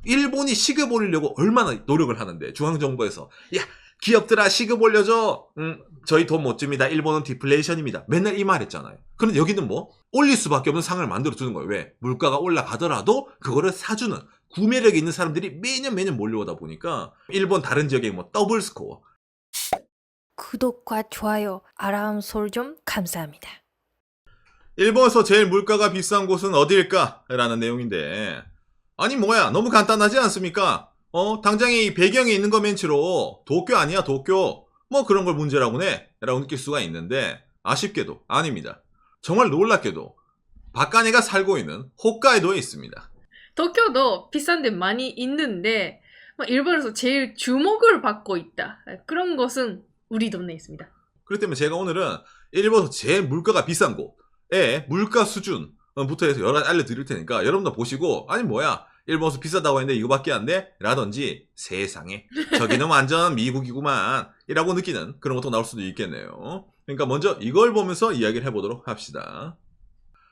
일본이 시급 올리려고 얼마나 노력을 하는데 중앙정부에서 야 기업들아 시급 올려줘. 저희 돈 못 줍니다. 일본은 디플레이션입니다. 맨날 이 말 했잖아요. 그런데 여기는 뭐 올릴 수밖에 없는 상황을 만들어 주는 거예요. 왜? 물가가 올라가더라도 그거를 사주는 구매력이 있는 사람들이 매년 몰려오다 보니까 일본 다른 지역에 뭐 더블 스코어. 구독과 좋아요, 알람 설정 감사합니다. 일본에서 제일 물가가 비싼 곳은 어디일까? 라는 내용인데 아니 뭐야 너무 간단하지 않습니까? 당장에 이 배경에 있는 거 맨치로 도쿄 아니야 도쿄 뭐 그런 걸 문제라고 해 라고 느낄 수가 있는데 아쉽게도 아닙니다. 정말 놀랍게도 박간이가 살고 있는 홋카이도에 있습니다. 도쿄도 비싼 데 많이 있는데 일본에서 제일 주목을 받고 있다. 그런 것은 우리 동네에 있습니다. 그렇기 때문에 제가 오늘은 일본에서 제일 물가가 비싼 곳의 물가 수준부터 해서 여러 가지 알려드릴 테니까 여러분도 보시고 아니 뭐야 일본에서 비싸다고 했는데 이거밖에 안 돼? 라든지 세상에 저기는 완전 미국이구만 이라고 느끼는 그런 것도 나올 수도 있겠네요. 그러니까 먼저 이걸 보면서 이야기를 해보도록 합시다.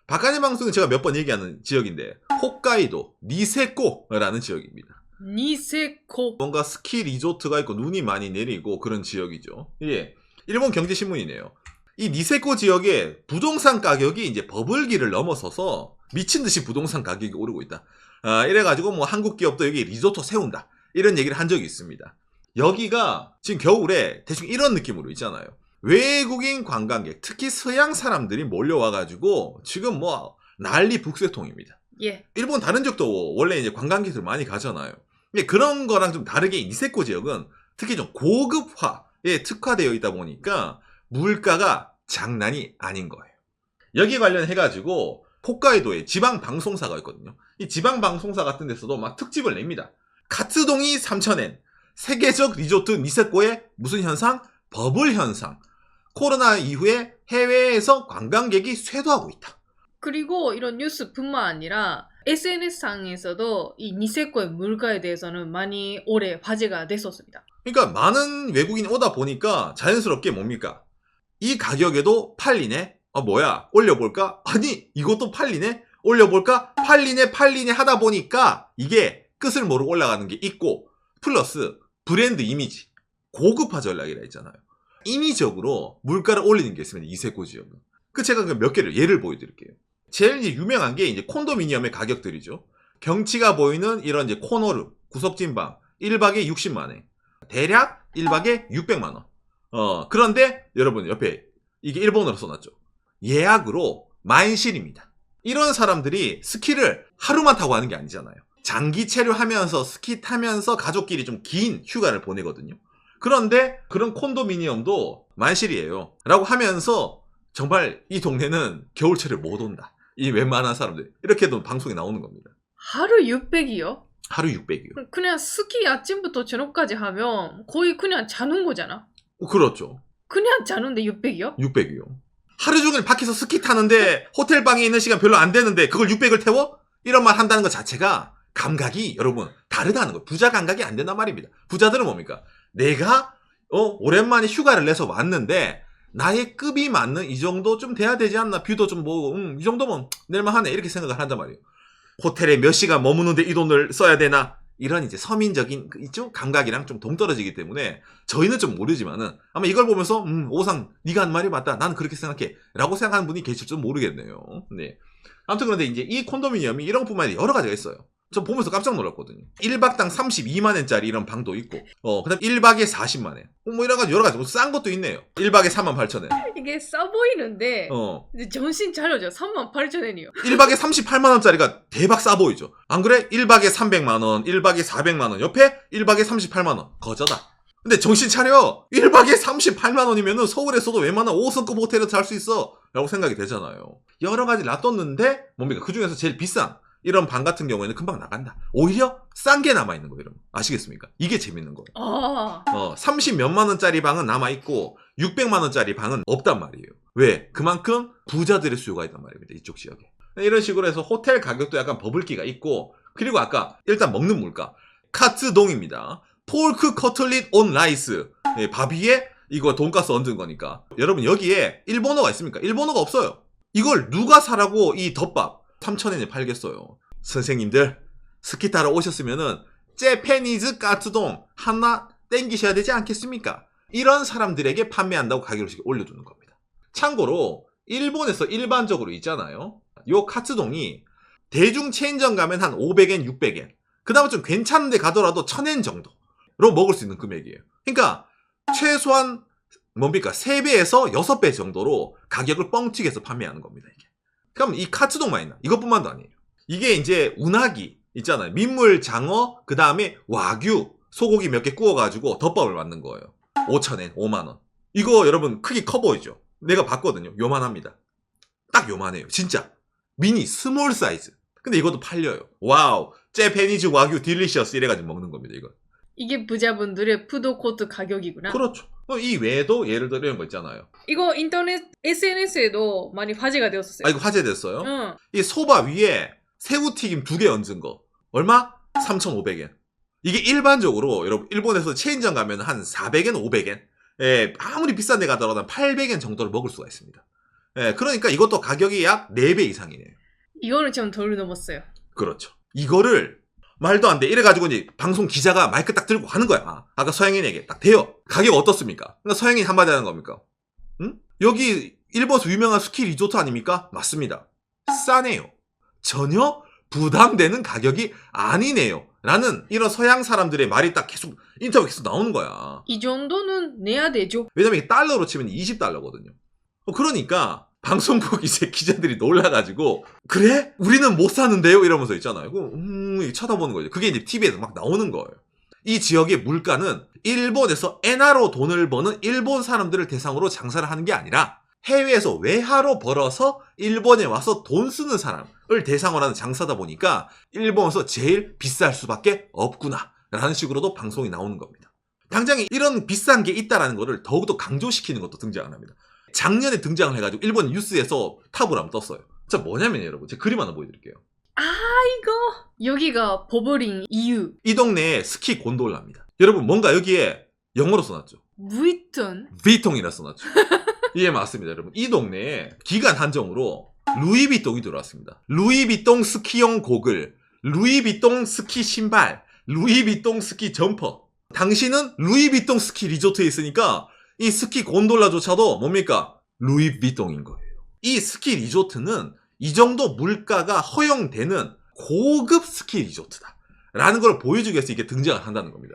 박간의 방송은 제가 몇 번 얘기하는 지역인데 홋카이도 니세코라는 지역입니다. 니세코. 뭔가 스키 리조트가 있고 눈이 많이 내리고 그런 지역이죠. 예, 일본 경제신문이네요. 이 니세코 지역의 부동산 가격이 이제 버블기를 넘어서서 미친듯이 부동산 가격이 오르고 있다. 이래가지고 뭐 한국 기업도 여기 리조트 세운다. 이런 얘기를 한 적이 있습니다. 여기가 지금 겨울에 대충 이런 느낌으로 있잖아요. 외국인 관광객, 특히 서양 사람들이 몰려와가지고 지금 뭐 난리 북새통입니다. 예. 일본 다른 지역도 원래 이제 관광객들 많이 가잖아요. 근데 그런 거랑 좀 다르게 이 니세코 지역은 특히 좀 고급화에 특화되어 있다 보니까 물가가 장난이 아닌 거예요. 여기 관련해가지고 홋카이도에 지방 방송사가 있거든요. 이 지방 방송사 같은 데서도 막 특집을 냅니다. 카츠동이 3,000엔, 세계적 리조트 니세코의 무슨 현상? 버블 현상. 코로나 이후에 해외에서 관광객이 쇄도하고 있다. 그리고 이런 뉴스뿐만 아니라 SNS상에서도 이 니세코의 물가에 대해서는 많이 오래 화제가 됐었습니다. 그러니까 많은 외국인이 오다 보니까 자연스럽게 뭡니까? 이 가격에도 팔리네? 뭐야? 올려볼까? 아니 이것도 팔리네? 올려볼까? 팔리네 하다 보니까 이게 끝을 모르고 올라가는 게 있고 플러스 브랜드 이미지 고급화 전략이라 했잖아요. 인위적으로 물가를 올리는 게 있습니다. 니세코 지역은. 제가 몇 개를 예를 보여드릴게요. 제일 이제 유명한 게 이제 콘도미니엄의 가격들이죠. 경치가 보이는 이런 이제 코노르, 구석진 방 1박에 60만원. 대략 1박에 600만원. 그런데 여러분 옆에 이게 일본어로 써놨죠. 예약으로 만실입니다. 이런 사람들이 스키를 하루만 타고 하는 게 아니잖아요. 장기 체류하면서 스키 타면서 가족끼리 좀 긴 휴가를 보내거든요. 그런데 그런 콘도미니엄도 만실이에요. 라고 하면서 정말 이 동네는 겨울철에 못 온다. 이 웬만한 사람들. 이렇게도 방송에 나오는 겁니다. 하루 600이요? 하루 600이요. 그냥 스키 아침부터 저녁까지 하면 거의 그냥 자는 거잖아. 그렇죠. 그냥 자는데 600이요? 600이요. 하루 종일 밖에서 스키 타는데 호텔 방에 있는 시간 별로 안 되는데 그걸 600을 태워? 이런 말 한다는 것 자체가 감각이 여러분 다르다는 거예요. 부자 감각이 안 된단 말입니다. 부자들은 뭡니까? 내가 오랜만에 휴가를 내서 왔는데 나의 급이 맞는 이 정도 좀 돼야 되지 않나? 뷰도 좀 보고 이 정도면 낼만하네 이렇게 생각을 한단 말이에요. 호텔에 몇 시간 머무는데 이 돈을 써야 되나? 이런 이제 서민적인 이쪽 감각이랑 좀 동떨어지기 때문에 저희는 좀 모르지만은 아마 이걸 보면서 오상 네가 한 말이 맞다. 나는 그렇게 생각해. 라고 생각하는 분이 계실지 모르겠네요. 네. 아무튼 그런데 이제 이 콘도미니엄이 이런 뿐만 아니라 여러 가지가 있어요. 저 보면서 깜짝 놀랐거든요. 1박당 32만원짜리 이런 방도 있고, 그 다음 1박에 40만원. 뭐 이런 여러 가지, 뭐 싼 것도 있네요. 1박에 38,000원. 이게 싸 보이는데 이제 정신 차려줘. 38,000원이요. 1박에 38만원짜리가 대박 싸 보이죠. 안 그래? 1박에 300만원, 1박에 400만원, 옆에 1박에 38만원. 거저다. 근데 정신 차려! 1박에 38만원이면은 서울에서도 웬만한 5성급 호텔에서 살 수 있어! 라고 생각이 되잖아요. 여러 가지 놔뒀는데, 뭡니까? 그 중에서 제일 비싼 이런 방 같은 경우에는 금방 나간다. 오히려 싼 게 남아있는 거예요, 여러분. 아시겠습니까? 이게 재밌는 거예요. 30 몇만 원짜리 방은 남아있고 600만 원짜리 방은 없단 말이에요. 왜? 그만큼 부자들의 수요가 있단 말입니다. 이쪽 지역에. 이런 식으로 해서 호텔 가격도 약간 버블기가 있고, 그리고 아까 일단 먹는 물가. 카츠동입니다. 폴크 커틀릿 온 라이스. 밥 위에 이거 돈가스 얹은 거니까. 여러분 여기에 일본어가 있습니까? 일본어가 없어요. 이걸 누가 사라고 이 덮밥 3,000엔에 팔겠어요. 선생님들 스키 타러 오셨으면은 재패니즈 까츠동 하나 땡기셔야 되지 않겠습니까? 이런 사람들에게 판매한다고 가격을 올려주는 겁니다. 참고로 일본에서 일반적으로 있잖아요. 요 카츠동이 대중 체인점 가면 한 500엔, 600엔. 그 다음에 좀 괜찮은 데 가더라도 1000엔 정도로 먹을 수 있는 금액이에요. 그러니까 최소한 뭡니까? 3배에서 6배 정도로 가격을 뻥튀기해서 판매하는 겁니다. 이게. 그럼 이 카츠동만 있나? 이것뿐만도 아니에요. 이게 이제 우나기 있잖아요. 민물 장어, 그 다음에 와규, 소고기 몇 개 구워가지고 덮밥을 만든 거예요. 5,000엔, 5만원. 이거 여러분 크기 커 보이죠? 내가 봤거든요. 요만합니다. 딱 요만해요. 진짜. 미니, 스몰 사이즈. 근데 이것도 팔려요. 와우. 재패니즈 와규 딜리셔스 이래가지고 먹는 겁니다, 이거. 이게 부자분들의 푸드코트 가격이구나. 그렇죠. 이 외에도 예를 들어 이런 거 있잖아요. 이거 인터넷 SNS에도 많이 화제가 되었었어요. 아, 이거 화제됐어요? 응. 이 소바 위에 새우튀김 2개 얹은 거. 얼마? 3,500엔. 이게 일반적으로 여러분 일본에서 체인점 가면 한 400엔, 500엔. 예, 아무리 비싼 데 가더라도 한 800엔 정도를 먹을 수가 있습니다. 예, 그러니까 이것도 가격이 약 4배 이상이네요. 이거는 좀 덜 넘었어요. 그렇죠. 이거를 말도 안 돼. 이래가지고 이제 방송 기자가 마이크 딱 들고 가는 거야. 아까 서양인에게 딱 대요. 가격 어떻습니까? 그러니까 서양인 한마디 하는 겁니까? 응? 여기 일본에서 유명한 스키 리조트 아닙니까? 맞습니다. 싸네요. 전혀 부담되는 가격이 아니네요. 라는 이런 서양 사람들의 말이 딱 계속 인터뷰 계속 나오는 거야. 이 정도는 내야 되죠. 왜냐면 이게 달러로 치면 20달러거든요. 그러니까 방송국 이제 기자들이 놀라가지고 그래? 우리는 못 사는데요? 이러면서 있잖아요. 쳐다보는 거죠. 그게 이제 TV에서 막 나오는 거예요. 이 지역의 물가는 일본에서 엔화로 돈을 버는 일본 사람들을 대상으로 장사를 하는 게 아니라 해외에서 외화로 벌어서 일본에 와서 돈 쓰는 사람을 대상으로 하는 장사다 보니까 일본에서 제일 비쌀 수밖에 없구나 라는 식으로도 방송이 나오는 겁니다. 당장에 이런 비싼 게 있다는 거를 더욱더 강조시키는 것도 등장을 합니다. 작년에 등장을 해가지고 일본 뉴스에서 탑으로 한번 떴어요. 자, 뭐냐면 여러분 제가 그림 하나 보여드릴게요. 이거 여기가 버블인 이유. 이 동네에 스키 곤돌라입니다. 여러분 뭔가 여기에 영어로 써놨죠. 무이턴. V통이라 써놨죠. 예, 맞습니다, 여러분. 이 동네에 기간 한정으로 루이비통이 들어왔습니다. 루이비통 스키용 고글, 루이비통 스키 신발, 루이비통 스키 점퍼. 당신은 루이비통 스키 리조트에 있으니까 이 스키 곤돌라조차도 뭡니까? 루이비통인 거예요. 이 스키 리조트는 이 정도 물가가 허용되는 고급 스키 리조트다 라는 걸 보여주기 위해서 이게 등장을 한다는 겁니다.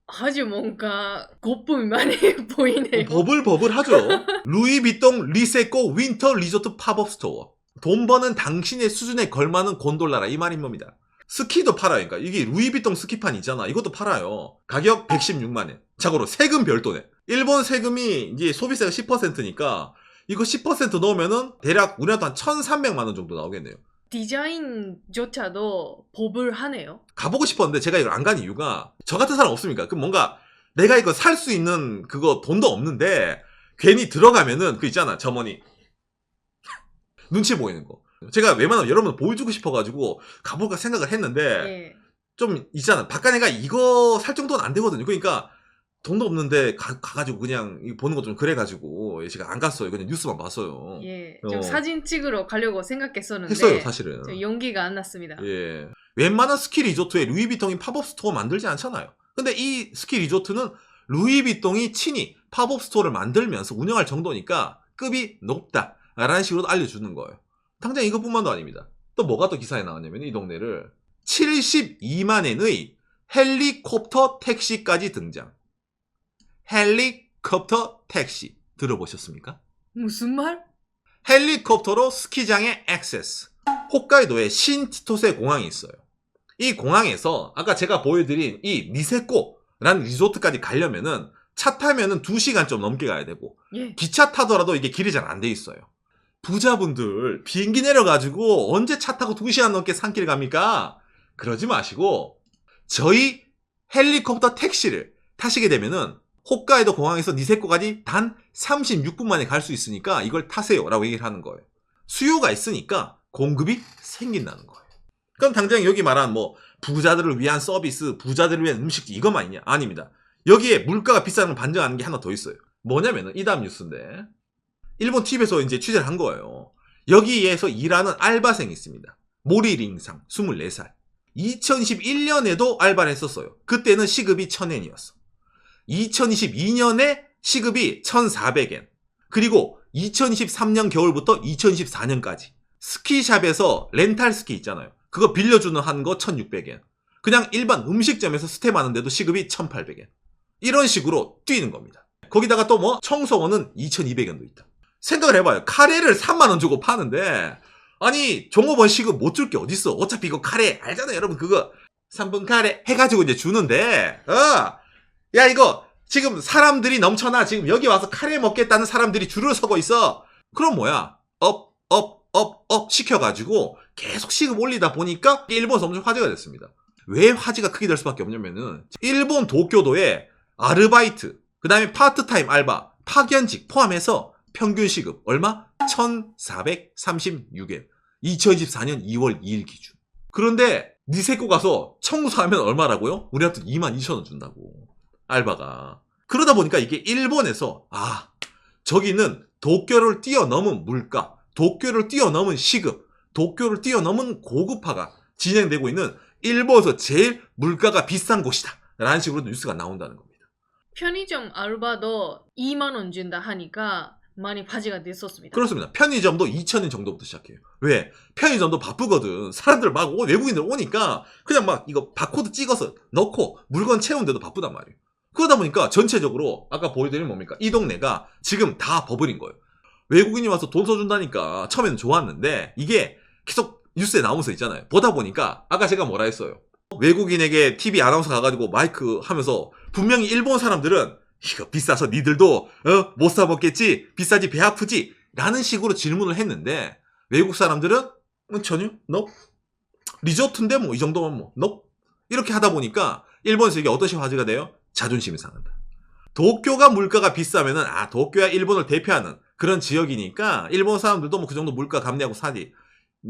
아주 뭔가 거품이 많이 보이네요. 버블버블하죠. 루이비통 리세코 윈터 리조트 팝업 스토어. 돈 버는 당신의 수준에 걸맞는 곤돌라라 이 말인 겁니다. 스키도 팔아요. 그러니까 이게 루이비통 스키판 있잖아. 이것도 팔아요. 가격 116만엔. 참고로 세금 별도네. 일본 세금이 이제 소비세가 10%니까 이거 10% 넣으면은 대략 우리나라도 한 1,300만 원 정도 나오겠네요. 디자인조차도 버블하네요. 가보고 싶었는데 제가 이걸 안 간 이유가 저 같은 사람 없습니까? 그럼 뭔가 내가 이거 살 수 있는 그거 돈도 없는데 괜히 들어가면은 그 있잖아 점원이 눈치 보이는 거. 제가 웬만하면 여러분 보여주고 싶어가지고 가볼까 생각을 했는데 예. 좀 있잖아. 바깥에가 이거 살 정도는 안 되거든요. 그러니까 돈도 없는데 가가지고 그냥 이거 보는 거 좀 그래가지고 제가 안 갔어요. 그냥 뉴스만 봤어요. 예. 좀 사진 찍으러 가려고 생각했었는데 했어요, 사실은. 좀 용기가 안 났습니다. 예. 웬만한 스키 리조트에 루이비통이 팝업 스토어 만들지 않잖아요. 근데 이 스키 리조트는 루이비통이 친히 팝업 스토어를 만들면서 운영할 정도니까 급이 높다라는 식으로 알려주는 거예요. 당장 이것뿐만도 아닙니다. 또 뭐가 또 기사에 나왔냐면 이 동네를 72만엔의 헬리콥터 택시까지 등장. 헬리콥터 택시 들어보셨습니까? 무슨 말? 헬리콥터로 스키장에 액세스. 홋카이도에 신치토세 공항이 있어요. 이 공항에서 아까 제가 보여드린 이 니세코라는 리조트까지 가려면은 차 타면은 2시간 좀 넘게 가야 되고 예. 기차 타더라도 이게 길이 잘 안 돼 있어요. 부자분들 비행기 내려가지고 언제 차 타고 2시간 넘게 산길 갑니까? 그러지 마시고 저희 헬리콥터 택시를 타시게 되면은 홋카이도 공항에서 니세코까지 단 36분 만에 갈 수 있으니까 이걸 타세요 라고 얘기를 하는 거예요. 수요가 있으니까 공급이 생긴다는 거예요. 그럼 당장 여기 말한 뭐 부자들을 위한 서비스, 부자들을 위한 음식 이것만 있냐? 아닙니다. 여기에 물가가 비싸는 걸 반증하는 게 하나 더 있어요. 뭐냐면은 이 다음 뉴스인데 일본 TV에서 이제 취재를 한 거예요. 여기에서 일하는 알바생이 있습니다. 모리링상 24살. 2021년에도 알바를 했었어요. 그때는 시급이 1000엔이었어. 2022년에 시급이 1400엔. 그리고 2023년 겨울부터 2024년까지 스키샵에서 렌탈 스키 있잖아요. 그거 빌려주는 한 거 1600엔. 그냥 일반 음식점에서 스텝하는데도 시급이 1800엔. 이런 식으로 뛰는 겁니다. 거기다가 또 뭐 청소원은 2200엔도 있다. 생각을 해봐요. 카레를 3만원 주고 파는데 아니 종업원 시급 못 줄 게 어딨어. 어차피 이거 카레 알잖아요 여러분. 그거 3분 카레 해가지고 이제 주는데 야 이거 지금 사람들이 넘쳐나. 지금 여기 와서 카레 먹겠다는 사람들이 줄을 서고 있어. 그럼 뭐야 업 시켜가지고 계속 시급 올리다 보니까 일본에서 엄청 화제가 됐습니다. 왜 화제가 크게 될 수밖에 없냐면은 일본 도쿄도에 아르바이트 그 다음에 파트타임 알바 파견직 포함해서 평균 시급 얼마? 1436엔. 2024년 2월 2일 기준. 그런데 니세코 가서 청소하면 얼마라고요? 우리한테 22,000원 준다고. 알바가. 그러다 보니까 이게 일본에서 저기는 도쿄를 뛰어넘은 물가, 도쿄를 뛰어넘은 시급, 도쿄를 뛰어넘은 고급화가 진행되고 있는 일본에서 제일 물가가 비싼 곳이다 라는 식으로 뉴스가 나온다는 겁니다. 편의점 알바도 2만 원 준다 하니까 많이 화제가 됐었습니다. 그렇습니다. 편의점도 2,000엔 정도부터 시작해요. 왜? 편의점도 바쁘거든. 사람들 막 외국인들 오니까 그냥 막 이거 바코드 찍어서 넣고 물건 채우는데도 바쁘단 말이에요. 그러다 보니까 전체적으로 아까 보여드린 뭡니까? 이 동네가 지금 다 버블인 거예요. 외국인이 와서 돈 써준다니까 처음에는 좋았는데 이게 계속 뉴스에 나오면서 있잖아요. 보다 보니까 아까 제가 뭐라 했어요. 외국인에게 TV 아나운서 가가지고 마이크 하면서 분명히 일본 사람들은 이거 비싸서 니들도 못 사 먹겠지? 비싸지 배 아프지? 라는 식으로 질문을 했는데 외국 사람들은 전혀 no. 리조트인데 뭐 이 정도면 뭐 no. 이렇게 하다 보니까 일본에서 이게 어떠시 화제가 돼요? 자존심이 상한다. 도쿄가 물가가 비싸면은 도쿄야 일본을 대표하는 그런 지역이니까 일본 사람들도 뭐 그 정도 물가 감내하고 사지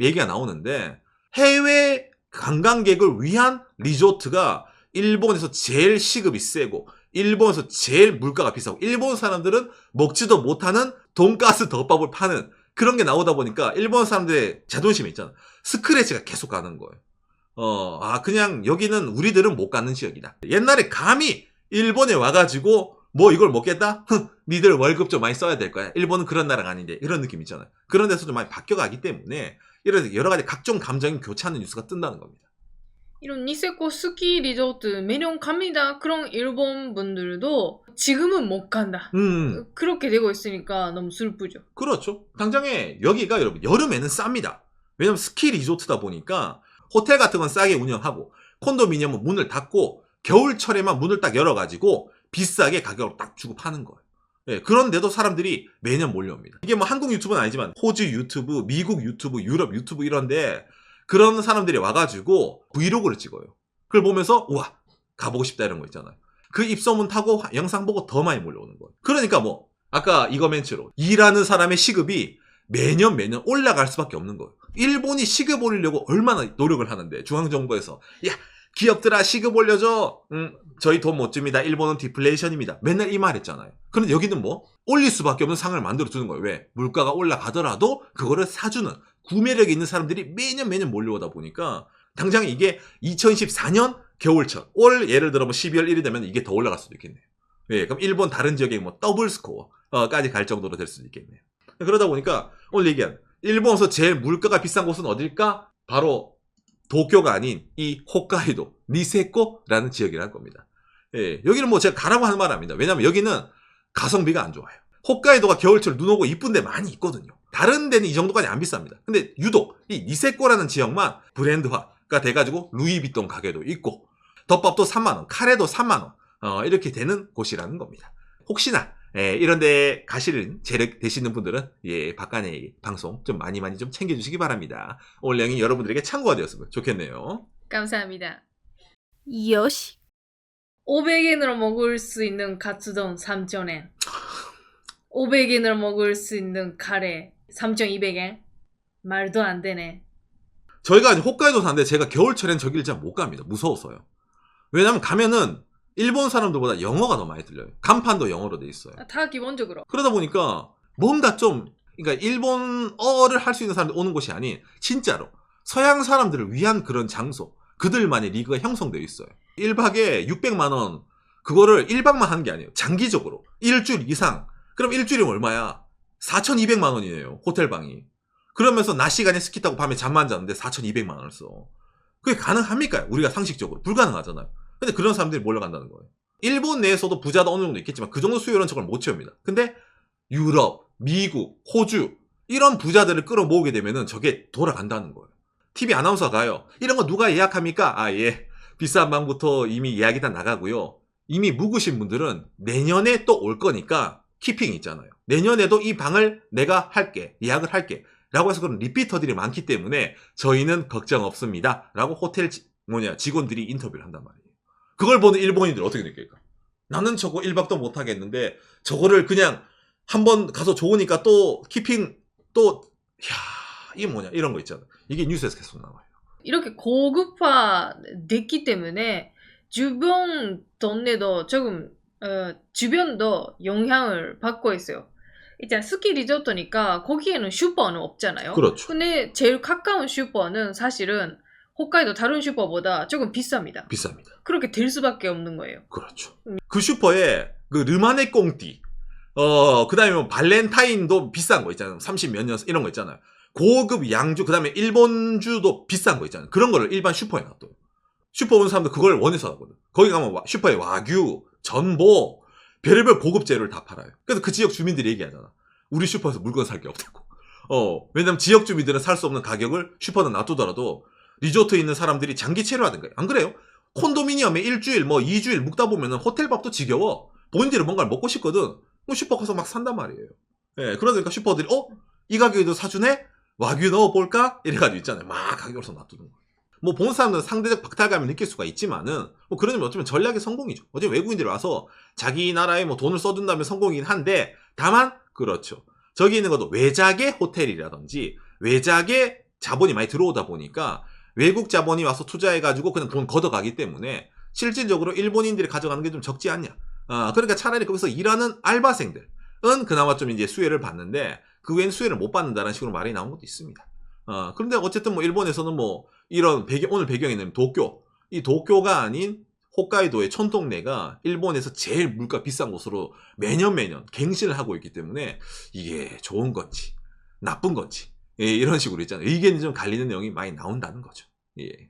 얘기가 나오는데 해외 관광객을 위한 리조트가 일본에서 제일 시급이 세고 일본에서 제일 물가가 비싸고 일본 사람들은 먹지도 못하는 돈가스 덮밥을 파는 그런 게 나오다 보니까 일본 사람들의 자존심이 있잖아. 스크래치가 계속 가는 거예요. 그냥 여기는 우리들은 못 가는 지역이다. 옛날에 감히 일본에 와가지고 뭐 이걸 먹겠다? 니들 월급 좀 많이 써야 될 거야. 일본은 그런 나라가 아닌데 이런 느낌 있잖아요. 그런 데서 좀 많이 바뀌어가기 때문에 이런 여러 가지 각종 감정이 교차하는 뉴스가 뜬다는 겁니다. 이런 니세코 스키 리조트 매년 갑니다. 그런 일본 분들도 지금은 못 간다. 그렇게 되고 있으니까 너무 슬프죠. 그렇죠. 당장에 여기가 여러분 여름에는 쌉니다. 왜냐면 스키 리조트다 보니까 호텔 같은 건 싸게 운영하고 콘도미니엄은 문을 닫고 겨울철에만 문을 딱 열어가지고 비싸게 가격을 딱 주고 파는 거예요. 예, 그런데도 사람들이 매년 몰려옵니다. 이게 뭐 한국 유튜브는 아니지만 호주 유튜브, 미국 유튜브, 유럽 유튜브 이런데 그런 사람들이 와가지고 브이로그를 찍어요. 그걸 보면서 우와 가보고 싶다 이런 거 있잖아요. 그 입소문 타고 영상 보고 더 많이 몰려오는 거예요. 그러니까 뭐 아까 이거 멘트로 일하는 사람의 시급이 매년 올라갈 수밖에 없는 거예요. 일본이 시급 올리려고 얼마나 노력을 하는데 중앙정부에서 야 기업들아 시급 올려줘. 저희 돈 못 줍니다. 일본은 디플레이션입니다. 맨날 이 말 했잖아요. 그런데 여기는 뭐 올릴 수밖에 없는 상황을 만들어주는 거예요. 왜? 물가가 올라가더라도 그거를 사주는 구매력 있는 사람들이 매년 몰려오다 보니까 당장 이게 2014년 겨울철 올 예를 들어 뭐 12월 1일 되면 이게 더 올라갈 수도 있겠네요. 예, 그럼 일본 다른 지역에 뭐 더블 스코어까지 갈 정도로 될 수도 있겠네요. 그러다 보니까 오늘 얘기한 일본에서 제일 물가가 비싼 곳은 어딜까? 바로 도쿄가 아닌 이 홋카이도 니세코라는 지역이라는 겁니다. 예, 여기는 뭐 제가 가라고 하는 말 아닙니다. 왜냐면 여기는 가성비가 안 좋아요. 홋카이도가 겨울철 눈 오고 이쁜 데 많이 있거든요. 다른 데는 이 정도까지 안 비쌉니다. 근데 유독 이 니세코라는 지역만 브랜드화가 돼가지고 루이비통 가게도 있고 덮밥도 3만원, 카레도 3만원 이렇게 되는 곳이라는 겁니다. 혹시나 이런데 가시는 재력 되시는 분들은 박간의 방송 좀 많이 좀 챙겨주시기 바랍니다. 오늘 내용이 여러분들에게 참고가 되었으면 좋겠네요. 감사합니다. 요시. 500엔으로 먹을 수 있는 카츠돈 3,000엔. 500엔으로 먹을 수 있는 카레 3,200엔. 말도 안 되네. 저희가 홋카이도 사는데 제가 겨울철엔 저기를 잘 못 갑니다. 무서워서요. 왜냐면 가면은 일본 사람들보다 영어가 더 많이 들려요. 간판도 영어로 돼 있어요. 다 기본적으로. 그러다 보니까 뭔가 좀 그러니까 일본어를 할 수 있는 사람들 오는 곳이 아닌 진짜로 서양 사람들을 위한 그런 장소 그들만의 리그가 형성되어 있어요. 1박에 600만 원 그거를 1박만 하는 게 아니에요. 장기적으로 일주일 이상. 그럼 일주일이면 얼마야? 4,200만 원이에요. 호텔방이. 그러면서 낮 시간에 스키 타고 밤에 잠만 자는데 4,200만 원을 써. 그게 가능합니까? 우리가 상식적으로. 불가능하잖아요. 근데 그런 사람들이 몰려간다는 거예요. 일본 내에서도 부자도 어느 정도 있겠지만 그 정도 수요는 저걸 못 채웁니다. 근데 유럽, 미국, 호주 이런 부자들을 끌어모으게 되면은 저게 돌아간다는 거예요. TV 아나운서 가요. 이런 거 누가 예약합니까? 아, 예. 비싼 방부터 이미 예약이 다 나가고요. 이미 묵으신 분들은 내년에 또 올 거니까 키핑이 있잖아요. 내년에도 이 방을 내가 할게. 예약을 할게. 라고 해서 그런 리피터들이 많기 때문에 저희는 걱정 없습니다. 라고 호텔 직원들이 인터뷰를 한단 말이에요. 그걸 보는 일본인들 어떻게 느낄까? 나는 저거 1박도 못 하겠는데 저거를 그냥 한번 가서 좋으니까 또 키핑 또 이게 뭐냐 이런 거 있잖아. 이게 뉴스에서 계속 나와요. 이렇게 고급화됐기 때문에 주변 동네도 조금 주변도 영향을 받고 있어요. 일단 스키 리조트니까 거기에는 슈퍼는 없잖아요. 그렇죠. 근데 제일 가까운 슈퍼는 사실은 홋카이도 다른 슈퍼보다 조금 비쌉니다. 비쌉니다. 그렇게 될 수밖에 없는 거예요. 그렇죠. 그 슈퍼에 그 르마네 꽁띠 그 다음에 뭐 발렌타인도 비싼 거 있잖아요. 30 몇 년 이런 거 있잖아요. 고급 양주 그 다음에 일본주도 비싼 거 있잖아요. 그런 거를 일반 슈퍼에 놔둬요. 슈퍼 온 사람들 그걸 원해서 하거든. 거기 가면 슈퍼에 와규, 전복 별의별 고급 재료를 다 팔아요. 그래서 그 지역 주민들이 얘기하잖아. 우리 슈퍼에서 물건 살 게 없다고. 왜냐면 지역 주민들은 살 수 없는 가격을 슈퍼는 놔두더라도 리조트에 있는 사람들이 장기 체류하는 거예요. 안 그래요? 콘도미니엄에 일주일, 2주일 묵다 보면은 호텔 밥도 지겨워. 본인들은 뭔가를 먹고 싶거든. 슈퍼 가서 막 산단 말이에요. 예, 그러니까 슈퍼들이, 이 가격에도 사주네? 와규 넣어볼까? 이래가지고 있잖아요. 막 가격을 놔두는 거예요. 뭐, 본 사람들은 상대적 박탈감을 느낄 수가 있지만은, 그러면 어쩌면 전략의 성공이죠. 어쩌면 외국인들이 와서 자기 나라에 돈을 써준다면 성공이긴 한데, 다만, 그렇죠. 저기 있는 것도 외작의 호텔이라든지, 외작의 자본이 많이 들어오다 보니까, 외국 자본이 와서 투자해가지고 그냥 돈 걷어가기 때문에 실질적으로 일본인들이 가져가는 게 좀 적지 않냐. 그러니까 차라리 거기서 일하는 알바생들은 그나마 좀 이제 수혜를 받는데 그 외에는 수혜를 못 받는다는 식으로 말이 나온 것도 있습니다. 그런데 어쨌든 일본에서는 이런 오늘 배경에 있는 도쿄, 이 도쿄가 아닌 홋카이도의 촌동네가 일본에서 제일 물가 비싼 곳으로 매년 갱신을 하고 있기 때문에 이게 좋은 건지 나쁜 건지 이런 식으로 있잖아요. 의견이 좀 갈리는 내용이 많이 나온다는 거죠. 예.